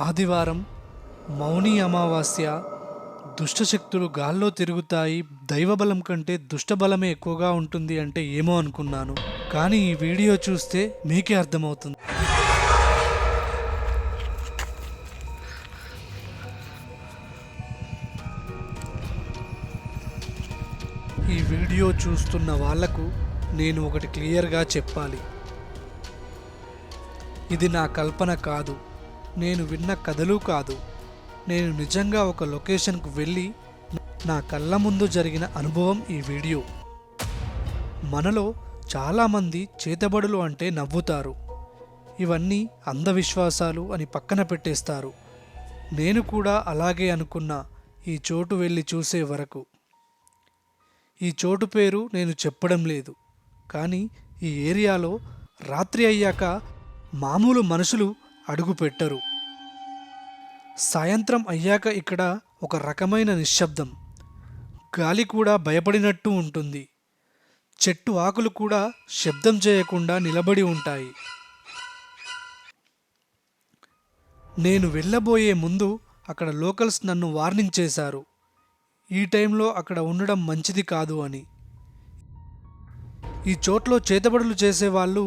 ఆదివారం, మౌని అమావాస్య, దుష్టశక్తులు గాల్లో తిరుగుతాయి, దైవబలం కంటే దుష్టబలమే ఎక్కువగా ఉంటుంది అంటే ఏమో అనుకున్నాను. కానీ ఈ వీడియో చూస్తే మీకే అర్థమవుతుంది. ఈ వీడియో చూస్తున్న వాళ్లకు నేను ఒకటి క్లియర్గా చెప్పాలి. ఇది నా కల్పన కాదు, నేను విన్న కథలు కాదు. నేను నిజంగా ఒక లొకేషన్కు వెళ్ళి నా కళ్ళ ముందు జరిగిన అనుభవం ఈ వీడియో. మనలో చాలామంది చేతబడులు అంటే నవ్వుతారు, ఇవన్నీ అంధవిశ్వాసాలు అని పక్కన పెట్టేస్తారు. నేను కూడా అలాగే అనుకున్నా ఈ చోటు వెళ్ళి చూసే వరకు. ఈ చోటు పేరు నేను చెప్పడం లేదు, కానీ ఈ ఏరియాలో రాత్రి అయ్యాక మామూలు మనుషులు అడుగు పెట్టరు. సాయంత్రం అయ్యాక ఇక్కడ ఒక రకమైన నిశ్శబ్దం, గాలి కూడా భయపడినట్టు ఉంటుంది. చెట్టు ఆకులు కూడా శబ్దం చేయకుండా నిలబడి ఉంటాయి. నేను వెళ్ళబోయే ముందు అక్కడ లోకల్స్ నన్ను వార్నింగ్ చేశారు, ఈ టైంలో అక్కడ ఉండడం మంచిది కాదు అని. ఈ చోట్లో చేతబడులు చేసేవాళ్ళు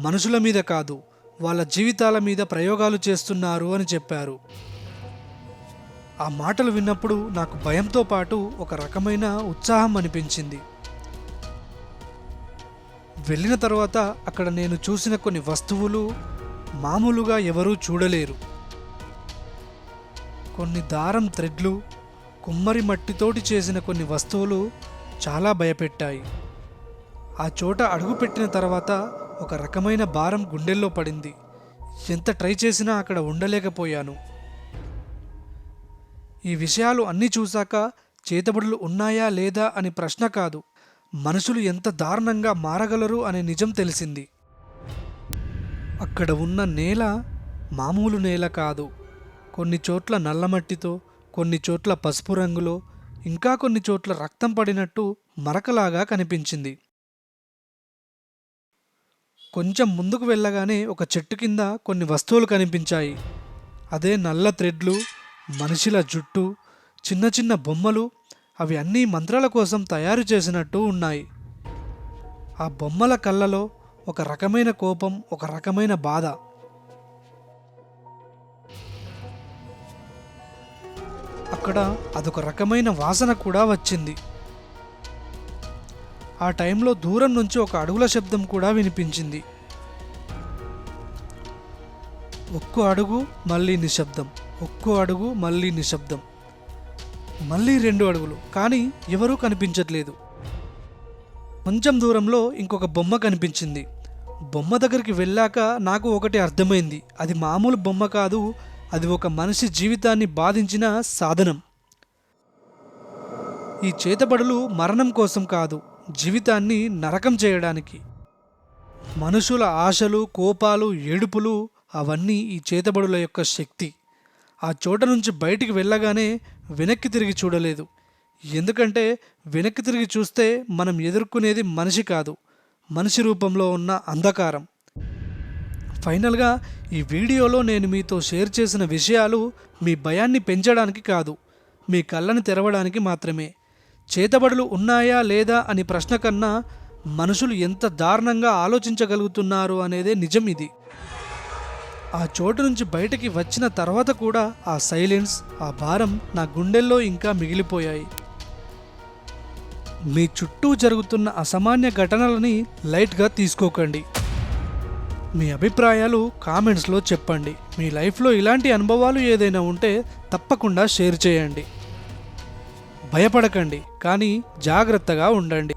మనుషుల మీద కాదు, వాళ్ళ జీవితాల మీద ప్రయోగాలు చేస్తున్నారు అని చెప్పారు. ఆ మాటలు విన్నప్పుడు నాకు భయంతో పాటు ఒక రకమైన ఉత్సాహం అనిపించింది. వెళ్ళిన తర్వాత అక్కడ నేను చూసిన కొన్ని వస్తువులు మామూలుగా ఎవరూ చూడలేరు. కొన్ని దారం థ్రెడ్లు, కుమ్మరి మట్టితోటి చేసిన కొన్ని వస్తువులు చాలా భయపెట్టాయి. ఆ చోట అడుగుపెట్టిన తర్వాత ఒక రకమైన భారం గుండెల్లో పడింది. ఎంత ట్రై చేసినా అక్కడ ఉండలేకపోయాను. ఈ విషయాలు అన్నీ చూశాక చేతబడులు ఉన్నాయా లేదా అని ప్రశ్న కాదు, మనుషులు ఎంత దారుణంగా మారగలరు అనే నిజం తెలిసింది. అక్కడ ఉన్న నేల మామూలు నేల కాదు. కొన్ని చోట్ల నల్లమట్టితో, కొన్ని చోట్ల పసుపు రంగులో, ఇంకా కొన్ని చోట్ల రక్తం పడినట్టు మరకలాగా కనిపించింది. కొంచెం ముందుకు వెళ్ళగానే ఒక చెట్టు కింద కొన్ని వస్తువులు కనిపించాయి. అదే నల్ల థ్రెడ్లు, మనుషుల జుట్టు, చిన్న చిన్న బొమ్మలు. అవి అన్నీ మంత్రాల కోసం తయారు చేసినట్టు ఉన్నాయి. ఆ బొమ్మల కళ్ళలో ఒక రకమైన కోపం, ఒక రకమైన బాధ. అక్కడ అదొక రకమైన వాసన కూడా వచ్చింది. ఆ టైంలో దూరం నుంచి ఒక అడుగుల శబ్దం కూడా వినిపించింది. ఒక్కో అడుగు మళ్ళీ నిశ్శబ్దం, ఒక్కో అడుగు మళ్ళీ నిశ్శబ్దం, మళ్ళీ 2 అడుగులు, కానీ ఎవరూ కనిపించట్లేదు. కొంచెం దూరంలో ఇంకొక బొమ్మ కనిపించింది. బొమ్మ దగ్గరికి వెళ్ళాక నాకు ఒకటి అర్థమైంది, అది మామూలు బొమ్మ కాదు, అది ఒక మనిషి జీవితాన్ని బాధించిన సాధనం. ఈ చేతబడులు మరణం కోసం కాదు, జీవితాన్ని నరకం చేయడానికి. మనుషుల ఆశలు, కోపాలు, ఏడుపులు అవన్నీ ఈ చేతబడుల యొక్క శక్తి. ఆ చోట నుంచి బయటికి వెళ్ళగానే వెనక్కి తిరిగి చూడలేదు. ఎందుకంటే వెనక్కి తిరిగి చూస్తే మనం ఎదుర్కొనేది మనిషి కాదు, మనిషి రూపంలో ఉన్న అంధకారం. ఫైనల్గా ఈ వీడియోలో నేను మీతో షేర్ చేసిన విషయాలు మీ భయాన్ని పెంచడానికి కాదు, మీ కళ్ళని తెరవడానికి మాత్రమే. చేతబడులు ఉన్నాయా లేదా అని ప్రశ్న కన్నా మనుషులు ఎంత దారుణంగా ఆలోచించగలుగుతున్నారు అనేదే నిజం. ఇది ఆ చోటు నుంచి బయటికి వచ్చిన తర్వాత కూడా ఆ సైలెన్స్, ఆ భారం నా గుండెల్లో ఇంకా మిగిలిపోయాయి. మీ చుట్టూ జరుగుతున్న అసామాన్య ఘటనలని లైట్గా తీసుకోకండి. మీ అభిప్రాయాలు కామెంట్స్లో చెప్పండి. మీ లైఫ్లో ఇలాంటి అనుభవాలు ఏదైనా ఉంటే తప్పకుండా షేర్ చేయండి. భయపడకండి, కానీ జాగ్రత్తగా ఉండండి.